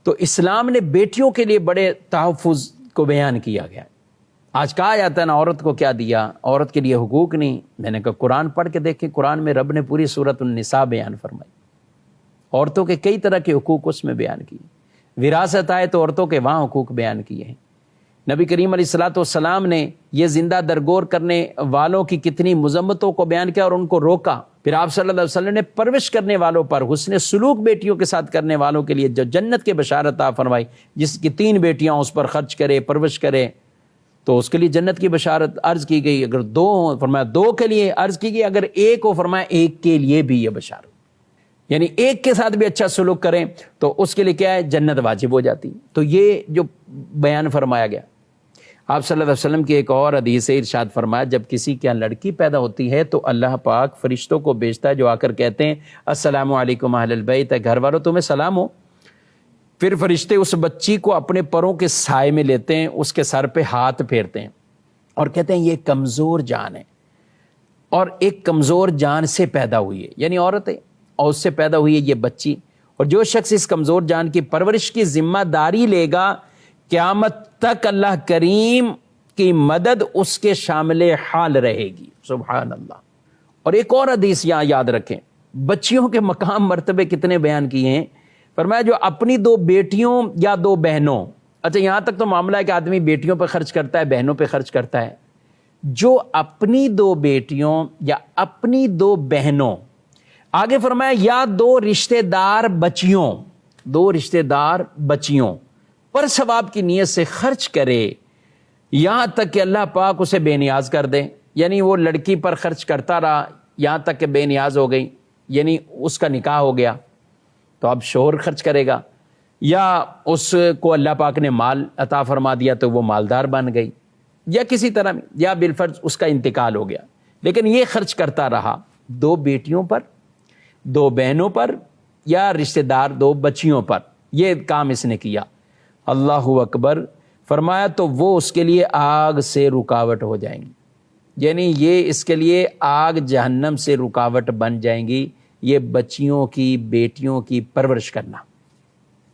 تو اسلام نے بیٹیوں کے لیے بڑے تحفظ کو بیان کیا گیا. آج کہا جاتا ہے نا عورت کو کیا دیا, عورت کے لیے حقوق نہیں. میں نے کہا قرآن پڑھ کے دیکھیں, قرآن میں رب نے پوری سورۃ النساء بیان فرمائی, عورتوں کے کئی طرح کے حقوق اس میں بیان کیے. وراثت آئے تو عورتوں کے وہاں حقوق بیان کیے ہیں. نبی کریم علیہ الصلوۃ والسلام نے یہ زندہ درگور کرنے والوں کی کتنی مذمتوں کو بیان کیا اور ان کو روکا. پھر آپ صلی اللہ علیہ وسلم نے پرورش کرنے والوں پر حسن سلوک بیٹیوں کے ساتھ کرنے والوں کے لیے جو جنت کے بشارت عطا فرمائی, جس کی 3 بیٹیاں اس پر خرچ کرے, پرورش کرے, تو اس کے لیے جنت کی بشارت عرض کی گئی. اگر 2 ہوں فرمایا 2 کے لیے عرض کی گئی, اگر 1 ہو فرمایا 1 کے لیے بھی یہ بشارت, یعنی 1 کے ساتھ بھی اچھا سلوک کریں تو اس کے لیے کیا ہے, جنت واجب ہو جاتی. تو یہ جو بیان فرمایا گیا. آپ صلی اللہ علیہ وسلم کی ایک اور حدیث سے ارشاد فرمایا, جب کسی کے یہاں لڑکی پیدا ہوتی ہے تو اللہ پاک فرشتوں کو بھیجتا ہے جو آ کر کہتے ہیں السلام علیکم اہل البیت, گھر والوں تمہیں سلام ہو. پھر فرشتے اس بچی کو اپنے پروں کے سائے میں لیتے ہیں, اس کے سر پہ ہاتھ پھیرتے ہیں اور کہتے ہیں یہ کمزور جان ہے اور ایک کمزور جان سے پیدا ہوئی ہے, یعنی عورت ہے اور اس سے پیدا ہوئی ہے یہ بچی. اور جو شخص اس کمزور جان کی پرورش کی ذمہ داری لے گا قیامت تک اللہ کریم کی مدد اس کے شامل حال رہے گی. سبحان اللہ. اور ایک اور حدیث یہاں یاد رکھیں, بچیوں کے مقام مرتبے کتنے بیان کیے ہیں. فرمایا جو اپنی 2 بیٹیوں یا 2 بہنوں, اچھا یہاں تک تو معاملہ ہے کہ آدمی بیٹیوں پہ خرچ کرتا ہے, بہنوں پہ خرچ کرتا ہے. جو اپنی 2 بیٹیوں یا اپنی 2 بہنوں, آگے فرمایا یا 2 رشتہ دار بچیوں, 2 رشتہ دار بچیوں پر ثواب کی نیت سے خرچ کرے یہاں تک کہ اللہ پاک اسے بے نیاز کر دے. یعنی وہ لڑکی پر خرچ کرتا رہا یہاں تک کہ بے نیاز ہو گئی, یعنی اس کا نکاح ہو گیا تو اب شوہر خرچ کرے گا, یا اس کو اللہ پاک نے مال عطا فرما دیا تو وہ مالدار بن گئی, یا کسی طرح میں, یا بالفرض اس کا انتقال ہو گیا, لیکن یہ خرچ کرتا رہا 2 بیٹیوں پر, 2 بہنوں پر, یا رشتہ دار 2 بچیوں پر, یہ کام اس نے کیا. اللہ اکبر. فرمایا تو وہ اس کے لیے آگ سے رکاوٹ ہو جائیں گی, یعنی یہ اس کے لیے آگ جہنم سے رکاوٹ بن جائیں گی, یہ بچیوں کی بیٹیوں کی پرورش کرنا.